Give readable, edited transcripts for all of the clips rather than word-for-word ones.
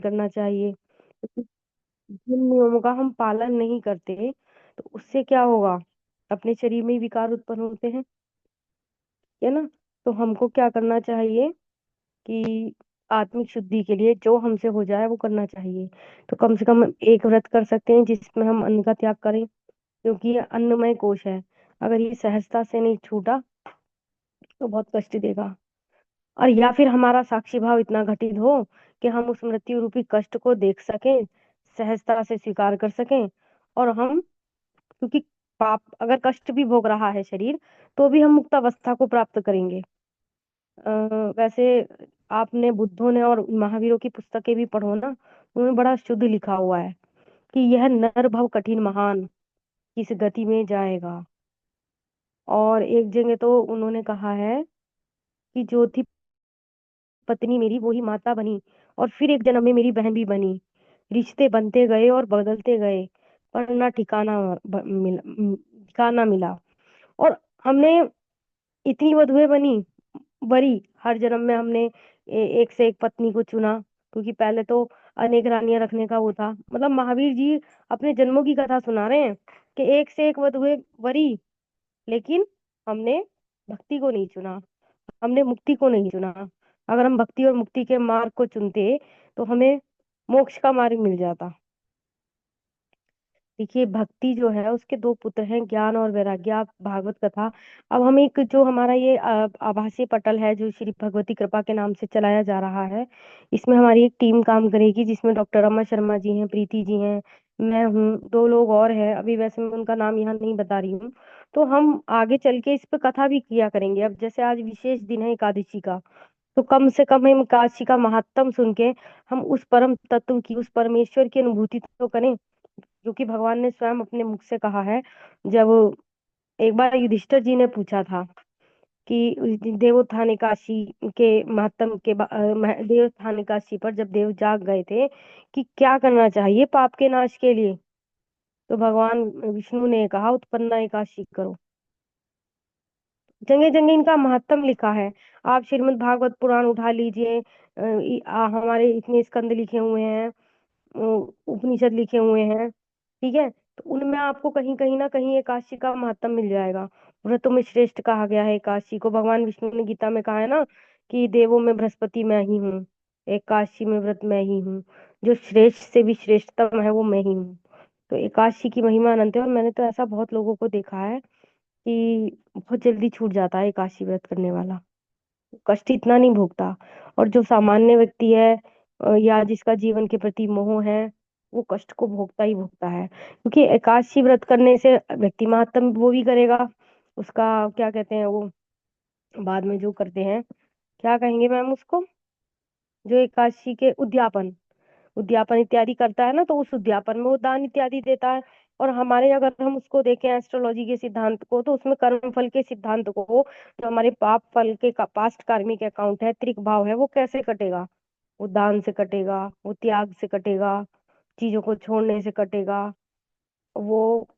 करना चाहिए। क्योंकि जिन नियमों का हम पालन नहीं करते तो उससे क्या होगा, अपने शरीर में ही विकार उत्पन्न होते हैं, है ना। तो हमको क्या करना चाहिए कि आत्मिक शुद्धि के लिए जो हमसे हो जाए वो करना चाहिए। तो कम से कम एक व्रत कर सकते हैं जिसमें हम अन्न का त्याग करें, क्योंकि ये अन्नमय कोश है। अगर ये सहजता से नहीं छूटा तो बहुत कष्ट देगा। और या फिर हमारा साक्षी भाव इतना घटित हो कि हम उस मृत्यु रूपी कष्ट को देख सकें, सहजता से स्वीकार कर सकें। और हम, क्योंकि पाप अगर कष्ट भी भोग रहा है शरीर, तो भी हम मुक्त अवस्था को प्राप्त करेंगे। वैसे आपने बुद्धों ने और महावीरों की पुस्तकें भी पढ़ो ना, उन्होंने बड़ा शुद्ध लिखा हुआ है कि यह नर भव कठिन महान किस गति में जाएगा। और एक जगह तो उन्होंने कहा है कि जो थी पत्नी मेरी वो ही माता बनी, और फिर एक जन्म में मेरी बहन भी बनी। रिश्ते बनते गए और बदलते गए, पर ना ठिकाना मिला। और हमने इतनी वधुएं बनी बरी, हर जन्म में हमने एक से एक पत्नी को चुना, क्योंकि पहले तो अनेक रानियां रखने का वो था। मतलब महावीर जी अपने जन्मों की कथा सुना रहे हैं कि एक से एक वधुएं बरी, लेकिन हमने भक्ति को नहीं चुना, हमने मुक्ति को नहीं चुना। अगर हम भक्ति और मुक्ति के मार्ग को चुनते तो हमें मोक्ष का मार्ग मिल जाता। देखिए भक्ति जो है उसके दो पुत्र हैं, ज्ञान और वैराग्य। आप भागवत कथा, अब हम एक जो हमारा ये आभासी पटल है जो श्री भगवती कृपा के नाम से चलाया जा रहा है, इसमें हमारी एक टीम काम करेगी, जिसमें डॉक्टर रमा शर्मा जी हैं, प्रीति जी हैं, मैं हूँ, दो लोग और हैं, अभी वैसे मैं उनका नाम यहाँ नहीं बता रही हूँ। तो हम आगे चल के इस पे कथा भी किया करेंगे। अब जैसे आज विशेष दिन है एकादशी का, तो कम से कम हम एकादशी का महात्म सुन के हम उस परम तत्व की, उस परमेश्वर की अनुभूति तो करें, जो कि भगवान ने स्वयं अपने मुख से कहा है। जब एक बार युधिष्ठिर जी ने पूछा था कि देवोत्थान एकादशी के महात्म के देवोत्थान एकादशी पर जब देव जाग गए थे कि क्या करना चाहिए पाप के नाश के लिए, तो भगवान विष्णु ने कहा उत्पन्ना एकादशी करो। जगह जगह इनका महत्व लिखा है। आप श्रीमद् भागवत पुराण उठा लीजिए, हमारे इतने स्कंद लिखे हुए हैं, उपनिषद लिखे हुए हैं, ठीक है। तो उनमें आपको कहीं कहीं ना कहीं एकादशी का महत्व मिल जाएगा। व्रतों में श्रेष्ठ कहा गया है एकादशी को। भगवान विष्णु ने गीता में कहा है ना कि देवों में बृहस्पति मैं ही हूँ, एकादशी में व्रत मैं ही हूँ, जो श्रेष्ठ से भी श्रेष्ठतम है वो मैं ही हूँ। तो एकादशी की महिमा अनंत है। और मैंने तो ऐसा बहुत लोगों को देखा है कि बहुत जल्दी छूट जाता है एकादशी व्रत करने वाला, कष्ट इतना नहीं भोगता। और जो सामान्य व्यक्ति है या जिसका जीवन के प्रति मोह है, वो कष्ट को भोगता ही भोगता है। क्योंकि एकादशी व्रत करने से व्यक्ति महात्म वो भी करेगा, उसका क्या कहते हैं वो, बाद में जो करते हैं, क्या कहेंगे मैम उसको, जो एकादशी के उद्यापन उद्यापन इत्यादि करता है ना, तो उस उद्यापन में वो दान इत्यादि देता है। और हमारे अगर हम उसको देखें एस्ट्रोलॉजी के सिद्धांत को, तो उसमें कर्म फल के सिद्धांत को, जो हमारे पाप फल के पास्ट कार्मिक अकाउंट है, त्रिक भाव है, वो कैसे कटेगा, वो दान से कटेगा, वो त्याग से कटेगा, चीजों को छोड़ने से कटेगा, वो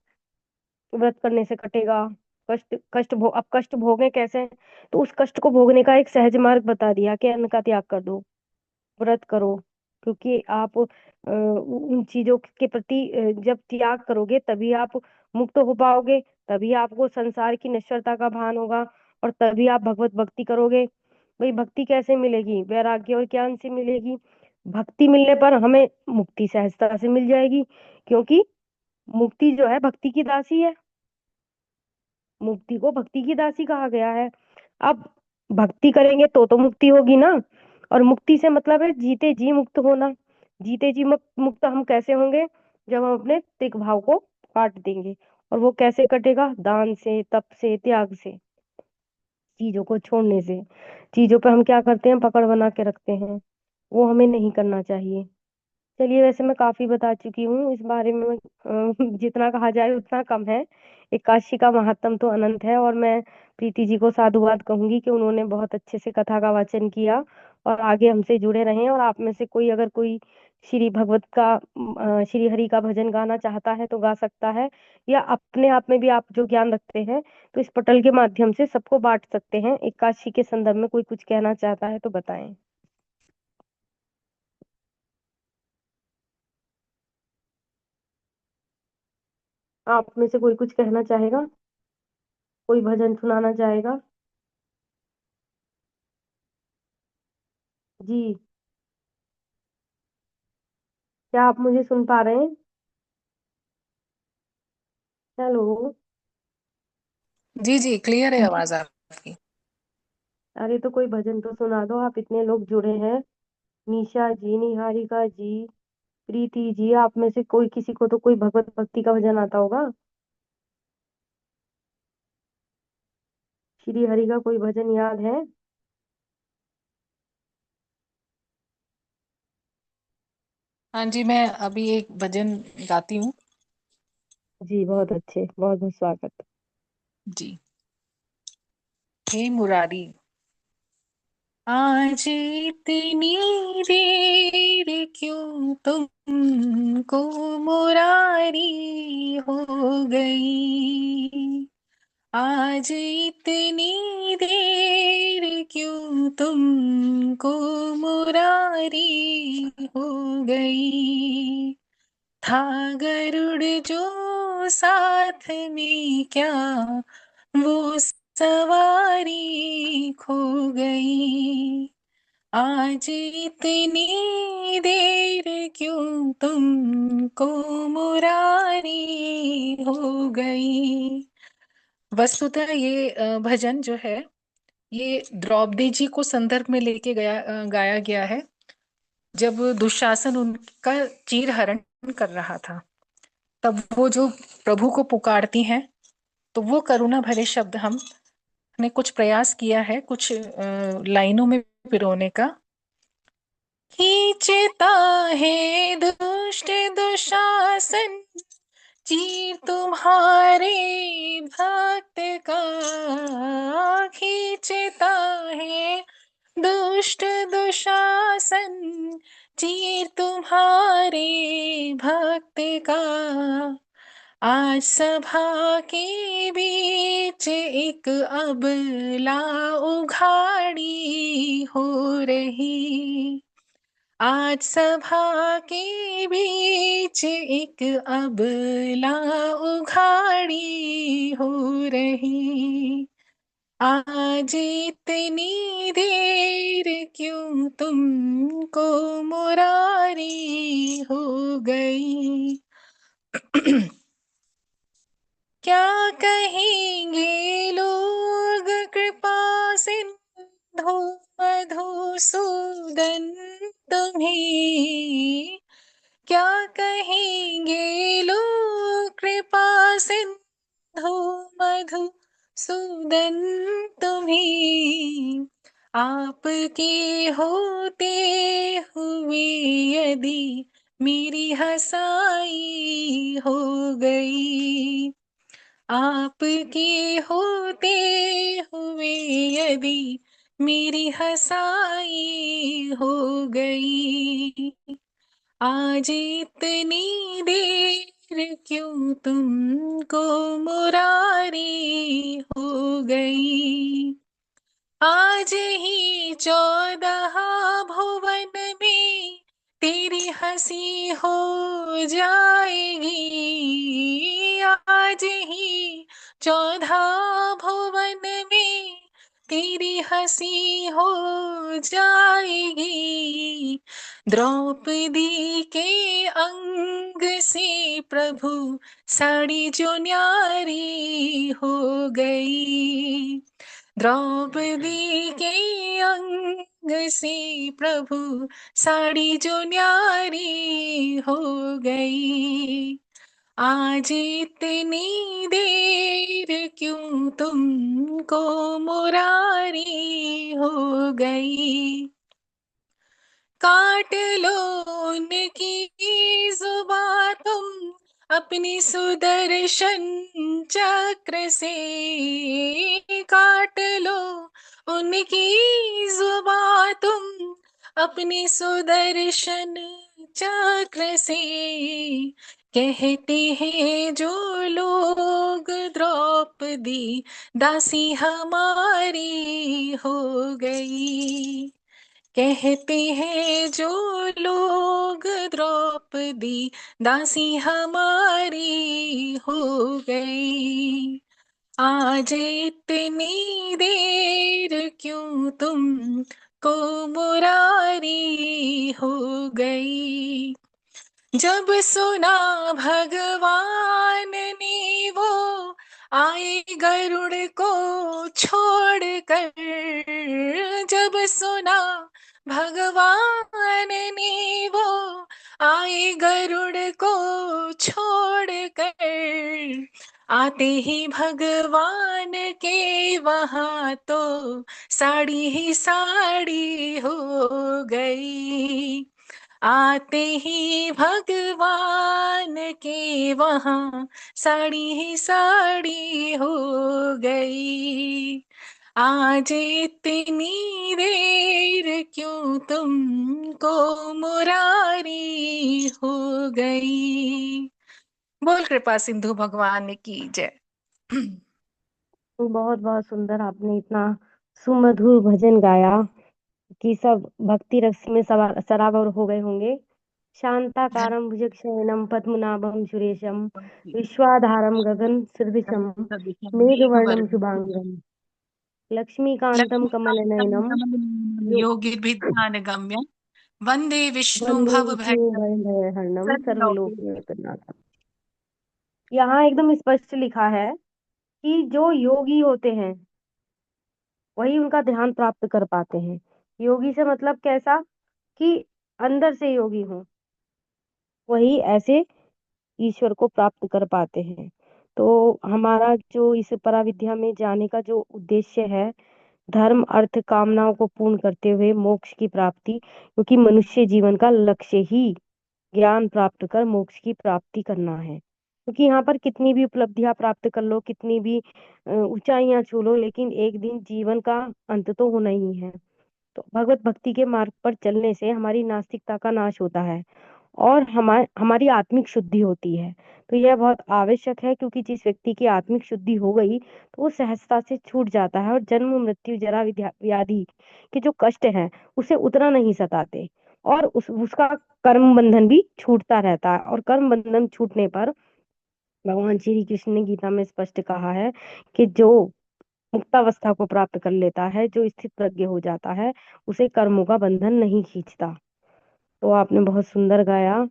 व्रत करने से कटेगा। अब कष्ट भोगे कैसे, तो उस कष्ट को भोगने का एक सहज मार्ग बता दिया कि अन्न का त्याग कर दो, व्रत करो। क्योंकि आप उन चीजों के प्रति जब त्याग करोगे तभी आप मुक्त हो पाओगे, तभी आपको संसार की नश्वरता का भान होगा, और तभी आप भगवत भक्ति करोगे। भाई भक्ति कैसे मिलेगी, वैराग्य और ज्ञान से मिलेगी। भक्ति मिलने पर हमें मुक्ति सहजता से मिल जाएगी, क्योंकि मुक्ति जो है भक्ति की दासी है। मुक्ति को भक्ति की दासी कहा गया है। अब भक्ति करेंगे तो मुक्ति होगी ना। और मुक्ति से मतलब है जीते जी मुक्त होना। जीते जी मुक्त हम कैसे होंगे, जब हम अपने तिक भाव को काट देंगे। और वो कैसे कटेगा, दान से, तप से, त्याग से, चीजों को छोड़ने से। चीजों पे हम क्या करते हैं, पकड़ बना के रखते हैं, वो हमें नहीं करना चाहिए। चलिए वैसे मैं काफी बता चुकी हूँ इस बारे में। जितना कहा जाए उतना कम है। एकादशी का महात्म तो अनंत है, और मैं प्रीति जी को साधुवाद कहूंगी कि उन्होंने बहुत अच्छे से कथा का वाचन किया, और आगे हमसे जुड़े रहें। और आप में से कोई अगर कोई श्री भगवत का श्री हरि का भजन गाना चाहता है तो गा सकता है, या अपने आप में भी आप जो ज्ञान रखते हैं तो इस पटल के माध्यम से सबको बांट सकते हैं। एकादशी के संदर्भ में कोई कुछ कहना चाहता है तो बताएं। आप में से कोई कुछ कहना चाहेगा? कोई भजन सुनाना चाहेगा? जी। क्या आप मुझे सुन पा रहे हैं? हेलो। जी जी, क्लियर है आवाज आपकी। अरे तो कोई भजन तो सुना दो, आप इतने लोग जुड़े हैं। निशा जी, निहारिका जी, प्रीति जी, आप में से कोई किसी को तो कोई भगवत भक्ति का भजन आता होगा। श्री हरि का कोई भजन याद है? हाँ जी, मैं अभी एक भजन गाती हूँ। जी, बहुत अच्छे, बहुत बहुत स्वागत। जी। हे मुरारी, आज इतनी देर क्यों तुमको मुरारी हो गई। आज इतनी देर क्यों तुमको मुरारी हो गई। था गरुड़ जो साथ में, क्या वो सवारी खो गई। आज इतनी देर क्यों तुमको मुरारी हो गई। वस्तुतः ये भजन जो है, ये द्रौपदी जी को संदर्भ में लेके गाया गया है। जब दुशासन उनका चीर हरण कर रहा था, तब वो जो प्रभु को पुकारती हैं, तो वो करुणा भरे शब्द हमने कुछ प्रयास किया है कुछ लाइनों में पिरोने का। खींचता है दुष्ट दुशासन चीर तुम्हारे भक्त का। खींचता है दुष्ट दुशासन चीर तुम्हारे भक्त का। आज सभा के बीच एक अबला उघाड़ी हो रही। आज सभा के बीच एक अबला उघाड़ी हो रही। आज इतनी देर क्यों तुमको मुरारी हो गई। क्या कहेंगे लोग कृपा सिंधु मधुसूदन तुम्हें। क्या कहेंगे लोग कृपा सिंधु मधुसूदन तुम्हें। आपके होते हुए यदि मेरी हंसाई हो गई। आपके होते हुए यदि मेरी हंसाई हो गई। आज इतनी देर क्यों तुमको मुरारी हो गई। आज ही 14 भुवन में तेरी हंसी हो जाएगी। आज ही 14 भुवन में तेरी हंसी हो जाएगी। द्रौपदी के अंग से प्रभु साड़ी जो न्यारी हो गई। द्रौपदी के अंग से प्रभु साड़ी जो न्यारी हो गई। आज इतनी देर क्यों तुमको मुरारी हो गई। काट लो उनकी जुबां तुम अपनी सुदर्शन चक्र से। काट लो उनकी जुबां तुम अपनी सुदर्शन चक्र से। कहते हैं जो लोग द्रौपदी दासी हमारी हो गई। कहते हैं जो लोग, द्रौपदी दासी हमारी हो गई। आज इतनी देर क्यों तुम को मुरारी हो गई। जब सुना भगवान ने वो आए गरुड़ को छोड़ कर, जब सुना भगवान ने वो आए गरुड़ को छोड़ कर, आते ही भगवान के वहां तो साड़ी ही साड़ी हो गई। आते ही भगवान के वहां साड़ी ही साड़ी हो गई। आज इतनी देर क्यों तुमको मुरारी हो गई। बोल कृपा सिंधु भगवान की जय। बहुत बहुत सुंदर, आपने इतना सुमधुर भजन गाया कि सब भक्ति रस में सराबोर हो गए होंगे। शांताकारं भुजगशयनं पद्मनाभं सुरेशं विश्वाधारं गगन सदृशं मेघवर्णं शुभांगं लक्ष्मीकान्तं कमलनयनं योगिर्भिध्यानगम्यं वन्दे विष्णुं वन्दे विष्णु भवभयहरं भयहरणं सर्वलोके। सर्वलोकनाथं। यहाँ एकदम स्पष्ट लिखा है कि जो योगी होते हैं वही उनका ध्यान प्राप्त कर पाते हैं। योगी से मतलब कैसा, कि अंदर से योगी हो, वही ऐसे ईश्वर को प्राप्त कर पाते हैं। तो हमारा जो इस पराविद्या में जाने का जो उद्देश्य है, धर्म अर्थ कामनाओं को पूर्ण करते हुए मोक्ष की प्राप्ति, क्योंकि मनुष्य जीवन का लक्ष्य ही ज्ञान प्राप्त कर मोक्ष की प्राप्ति करना है। क्योंकि यहाँ पर कितनी भी उपलब्धियां प्राप्त कर लो, कितनी भी ऊंचाइयां छू लो, लेकिन एक दिन जीवन का अंत तो होना ही है। तो भगवत भक्ति के मार्ग पर चलने से हमारी नास्तिकता का नाश होता है और हमारी आत्मिक शुद्धि होती है। तो यह बहुत आवश्यक है, क्योंकि जिस व्यक्ति की आत्मिक शुद्धि हो गई तो वो सहजता से छूट जाता है और जन्म मृत्यु जरा व्याधि के जो कष्ट हैं उसे उतना नहीं सताते, और उसका कर्म बंधन भी छूटता रहता है। और कर्म बंधन छूटने पर भगवान श्री कृष्ण ने गीता में स्पष्ट कहा है कि जो मुक्तावस्था को प्राप्त कर लेता है, जो स्थित प्रज्ञ हो जाता है, उसे कर्मों का बंधन नहीं खींचता। तो आपने बहुत सुंदर गाया।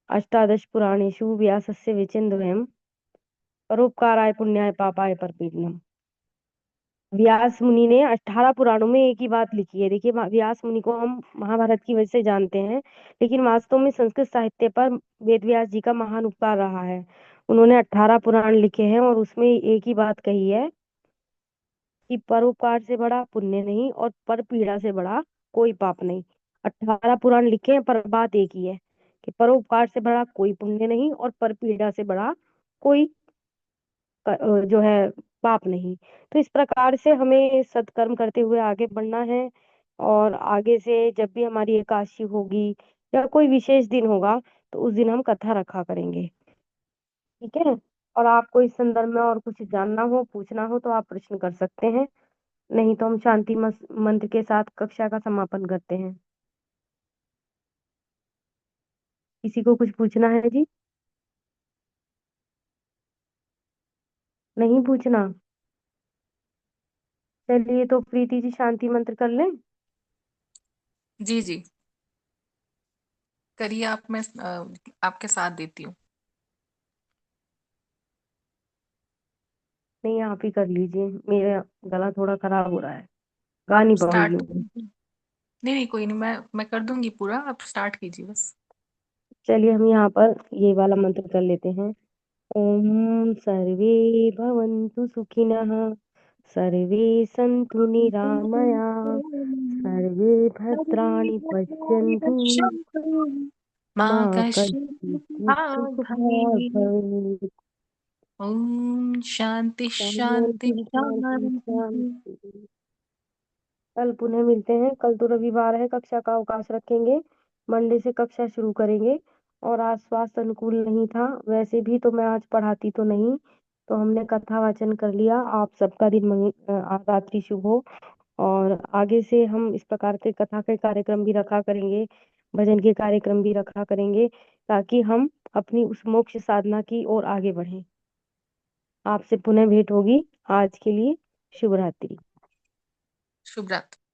अष्टादश पुराणेषु व्यासस्य विचिन्त्यम् परोपकाराय पुण्याय पापाय परपीडनम। व्यास मुनि ने 18 पुराणों में एक ही बात लिखी है। देखिए, व्यास मुनि को हम महाभारत की वजह से जानते हैं, लेकिन वास्तव में संस्कृत साहित्य पर वेद व्यास जी का महान उपकार रहा है। उन्होंने 18 पुराण लिखे हैं और उसमें एक ही बात कही है कि परोपकार से बड़ा पुण्य नहीं और पर पीड़ा से बड़ा कोई पाप नहीं। 18 पुराण लिखे हैं पर बात एक ही है कि परोपकार से बड़ा कोई पुण्य नहीं और पर पीड़ा से बड़ा कोई जो है पाप नहीं। तो इस प्रकार से हमें सत्कर्म करते हुए आगे बढ़ना है। और आगे से जब भी हमारी एकादशी होगी या कोई विशेष दिन होगा तो उस दिन हम कथा रखा करेंगे। ठीक है। और आपको इस संदर्भ में और कुछ जानना हो, पूछना हो, तो आप प्रश्न कर सकते हैं। नहीं तो हम शांति मंत्र के साथ कक्षा का समापन करते हैं। किसी को कुछ पूछना है जी? नहीं पूछना? चलिए, तो प्रीति जी शांति मंत्र कर लें। जी जी, करिए आप। मैं आपके साथ देती हूँ। नहीं, आप ही कर लीजिए, मेरा गला थोड़ा खराब हो रहा है, गा नहीं पाऊंगी स्टार्ट। मैं। नहीं नहीं, कोई नहीं, मैं कर दूंगी पूरा, आप स्टार्ट कीजिए बस। चलिए, हम यहाँ पर ये वाला मंत्र कर लेते हैं। ओम सर्वे भवन्तु सुखिनः, सर्वे सन्तु निरामया, सर्वे भद्राणि पश्यन्तु, मा माँ कश्चित् कश्चित् दुःखभाग् भवेत्। ओम शांति शांति शांति शांति शांति। शांति। कल पुनः मिलते हैं। कल तो रविवार है, कक्षा का अवकाश रखेंगे, मंडे से कक्षा शुरू करेंगे। और आज स्वास्थ्य अनुकूल नहीं था, वैसे भी तो मैं आज पढ़ाती तो नहीं, तो हमने कथा वाचन कर लिया। आप सबका दिन रात्रि शुभ हो। और आगे से हम इस प्रकार के कथा के कार्यक्रम भी रखा करेंगे, भजन के कार्यक्रम भी रखा करेंगे, ताकि हम अपनी उस मोक्ष साधना की ओर आगे बढ़ें। आपसे पुनः भेंट होगी। आज के लिए शुभ रात्रि। शुभ रात्रि।